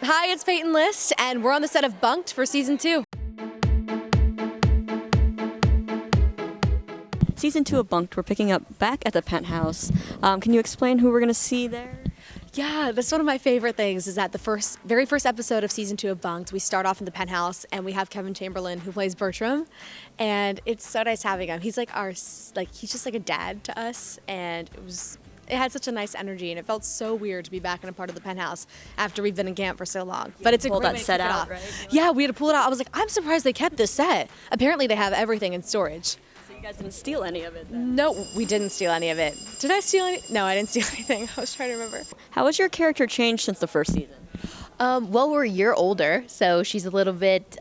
Hi, it's Peyton List, and we're on the set of Bunk'd for season 2. Season 2 of Bunk'd, we're picking up back at the penthouse. Can you explain who we're going to see there? Yeah, that's one of my favorite things, is that the very first episode of season 2 of Bunk'd, we start off in the penthouse, and we have Kevin Chamberlain, who plays Bertram, and it's so nice having him. He's like he's just like a dad to us, and it had such a nice energy, and it felt so weird to be back in a part of the penthouse after we've been in camp for so long. But it's a great way to set kick it out, off. right? Yeah, we had to pull it out. I was like, I'm surprised they kept this set. Apparently they have everything in storage. So you guys didn't steal any of it then? No, we didn't steal any of it. Did I steal any? No, I didn't steal anything. I was trying to remember. How has your character changed since the first season? Well, we're a year older, so she's a little bit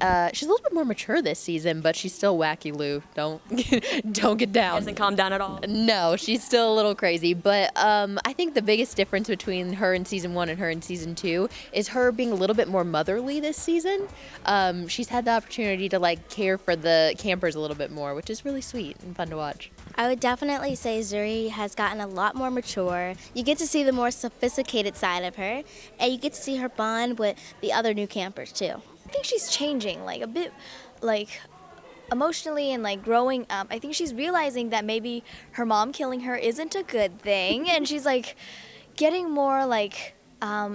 more mature this season, but she's still wacky, Lou. Don't get down. Hasn't calmed down at all? No, she's still a little crazy, but I think the biggest difference between her in season 1 and her in season 2 is her being a little bit more motherly this season. She's had the opportunity to care for the campers a little bit more, which is really sweet and fun to watch. I would definitely say Zuri has gotten a lot more mature. You get to see the more sophisticated side of her, and you get to see her bond with the other new campers too. I think she's changing a bit emotionally and growing up. I think she's realizing that maybe her mom killing her isn't a good thing, and she's getting more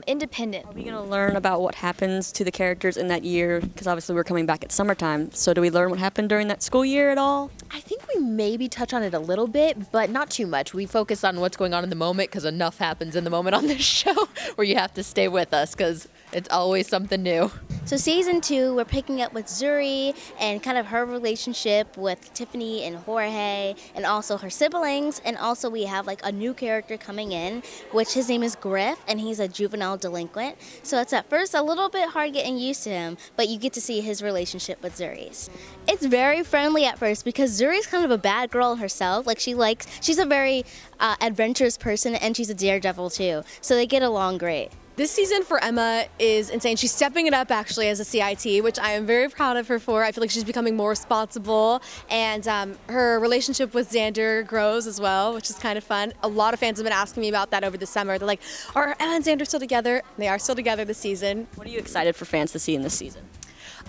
independent. Are we going to learn about what happens to the characters in that year? Because obviously we're coming back at summertime. So do we learn what happened during that school year at all? I think we maybe touch on it a little bit, but not too much. We focus on what's going on in the moment because enough happens in the moment on this show where you have to stay with us because it's always something new. So season 2, we're picking up with Zuri and kind of her relationship with Tiffany and Jorge and also her siblings. And also we have a new character coming in, which his name is Griff, and he's a juvenile delinquent. So it's at first a little bit hard getting used to him, but you get to see his relationship with Zuri's. It's very friendly at first because Zuri's kind of a bad girl herself. She's a very adventurous person, and she's a daredevil too. So they get along great. This season for Emma is insane. She's stepping it up actually as a CIT, which I am very proud of her for. I feel like she's becoming more responsible, and her relationship with Xander grows as well, which is kind of fun. A lot of fans have been asking me about that over the summer. They're like, are Emma and Xander still together? And they are still together this season. What are you excited for fans to see in this season?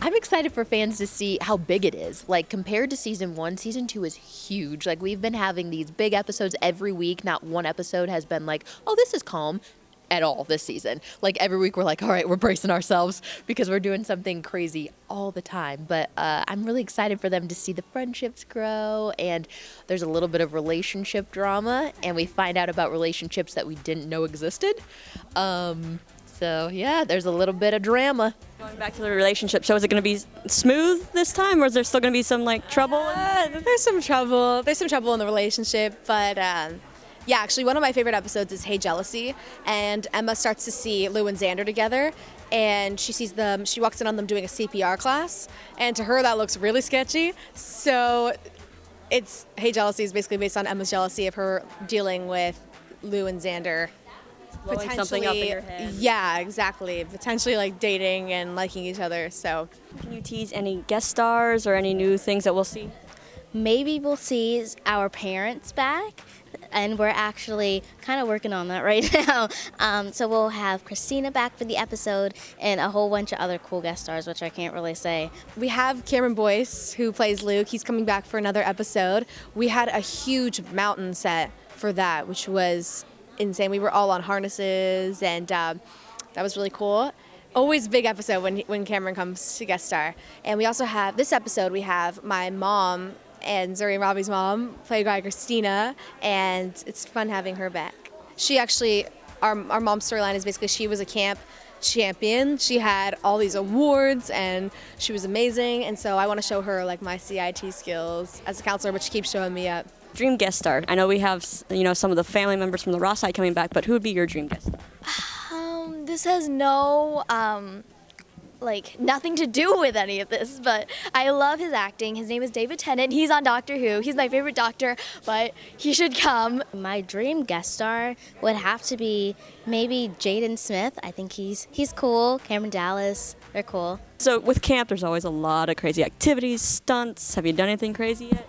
I'm excited for fans to see how big it is. Compared to season 1, season 2 is huge. We've been having these big episodes every week. Not one episode has been oh, this is calm at all this season. Every week we're all right, we're bracing ourselves because we're doing something crazy all the time. But I'm really excited for them to see the friendships grow, and there's a little bit of relationship drama, and we find out about relationships that we didn't know existed. So yeah, there's a little bit of drama. Going back to the relationship, so is it going to be smooth this time, or is there still going to be some trouble? There's some trouble. There's some trouble in the relationship, but yeah, actually one of my favorite episodes is Hey Jealousy, and Emma starts to see Lou and Xander together, and she walks in on them doing a CPR class, and to her that looks really sketchy. So Hey Jealousy is basically based on Emma's jealousy of her dealing with Lou and Xander. Blowing something up in your head. Yeah, exactly. Potentially dating and liking each other. So Can you tease any guest stars or any new things that we'll see? Maybe we'll see our parents back, and we're actually kind of working on that right now. So we'll have Christina back for the episode and a whole bunch of other cool guest stars, which I can't really say. we have Cameron Boyce, who plays Luke. He's coming back for another episode. We had a huge mountain set for that, which was insane. We were all on harnesses, and that was really cool. Always a big episode when Cameron comes to guest star. And we also have, this episode, we have my mom and Zuri and Robbie's mom, played by Christina, and it's fun having her back. She actually, our mom's storyline is basically she was a camp champion. She had all these awards, and she was amazing, and so I want to show her my CIT skills as a counselor, but she keeps showing me up. Dream guest star. I know we have some of the family members from the Ross side coming back, but who would be your dream guest star? This has no nothing to do with any of this, but I love his acting. His name is David Tennant. He's on Doctor Who. He's my favorite doctor, but he should come. My dream guest star would have to be maybe Jaden Smith. I think he's cool. Cameron Dallas, they're cool. So with camp, there's always a lot of crazy activities, stunts. Have you done anything crazy yet?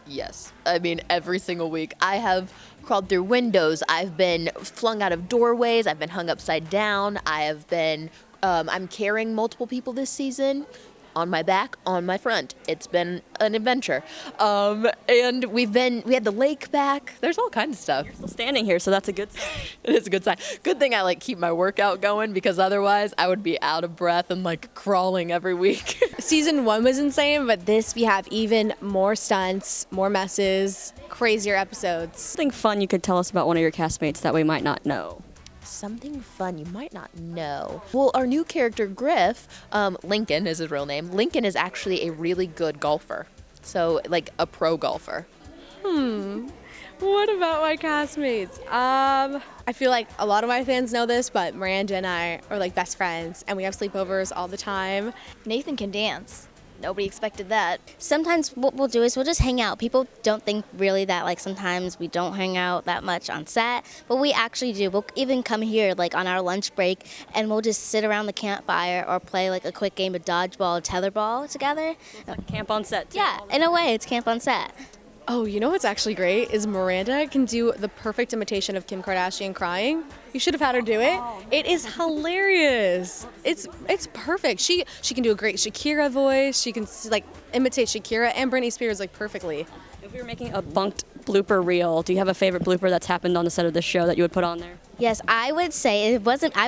Yes. I mean, every single week. I have crawled through windows. I've been flung out of doorways. I've been hung upside down. I have been I'm carrying multiple people this season. On my back, on my front. It's been an adventure. And we had the lake back. There's all kinds of stuff. You're still standing here, so that's a good sign. It is a good sign. Good thing I keep my workout going, because otherwise I would be out of breath and crawling every week. Season 1 was insane, but this we have even more stunts, more messes, crazier episodes. Something fun you could tell us about one of your castmates that we might not know. Something fun you might not know. Well, our new character, Griff, Lincoln is his real name. Lincoln is actually a really good golfer. So, a pro golfer. What about my castmates? I feel like a lot of my fans know this, but Miranda and I are best friends, and we have sleepovers all the time. Nathan can dance. Nobody expected that. Sometimes what we'll do is we'll just hang out. People don't think really that sometimes we don't hang out that much on set, but we actually do. We'll even come here on our lunch break, and we'll just sit around the campfire or play a quick game of dodgeball or tetherball together. It's like camp on set, too. Yeah, in a way, it's camp on set. Oh, you know what's actually great is Miranda can do the perfect imitation of Kim Kardashian crying. You should have had her do it. It is hilarious. It's perfect. She can do a great Shakira voice. She can imitate Shakira and Britney Spears perfectly. If we were making a Bunk'd blooper reel, do you have a favorite blooper that's happened on the set of this show that you would put on there? Yes, I would say I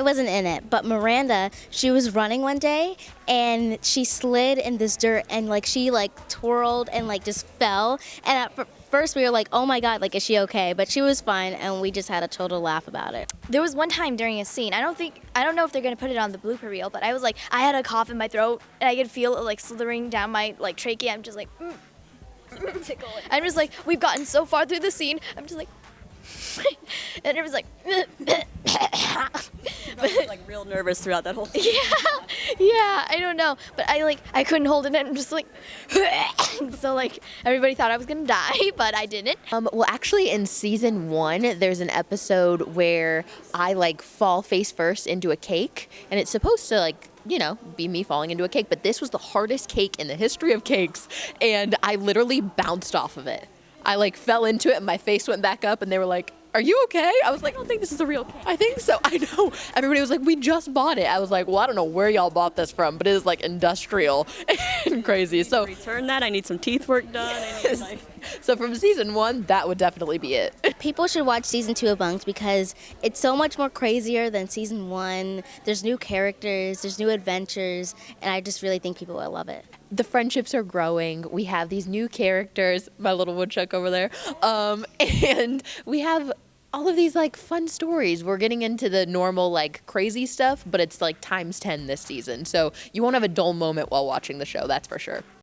wasn't in it, but Miranda, she was running one day and she slid in this dirt and she twirled and just fell. And at first we were like, oh my God, is she okay? But she was fine, and we just had a total laugh about it. There was one time during a scene, I don't know if they're gonna put it on the blooper reel, but I was I had a cough in my throat and I could feel it slithering down my trachea. I'm just tickle it. I'm just we've gotten so far through the scene. I'm just and it was Real nervous throughout that whole thing. yeah, I don't know, but I couldn't hold it, and I'm just so everybody thought I was gonna die, but I didn't. Well, actually, in season 1, there's an episode where I fall face first into a cake, and it's supposed to be me falling into a cake, but this was the hardest cake in the history of cakes, and I literally bounced off of it. I fell into it and my face went back up, and they were like, "Are you okay?" I was like, "I don't think this is a real cake." I think so. I know. Everybody was like, "We just bought it." I was like, "Well, I don't know where y'all bought this from, but it is industrial and crazy." So return that. I need some teeth work done. So from season 1, that would definitely be it. People should watch season 2 of Bunk'd because it's so much more crazier than season 1. There's new characters, there's new adventures, and I just really think people will love it. The friendships are growing. We have these new characters, my little woodchuck over there, and we have all of these fun stories. We're getting into the normal crazy stuff, but it's times 10 this season. So you won't have a dull moment while watching the show, that's for sure.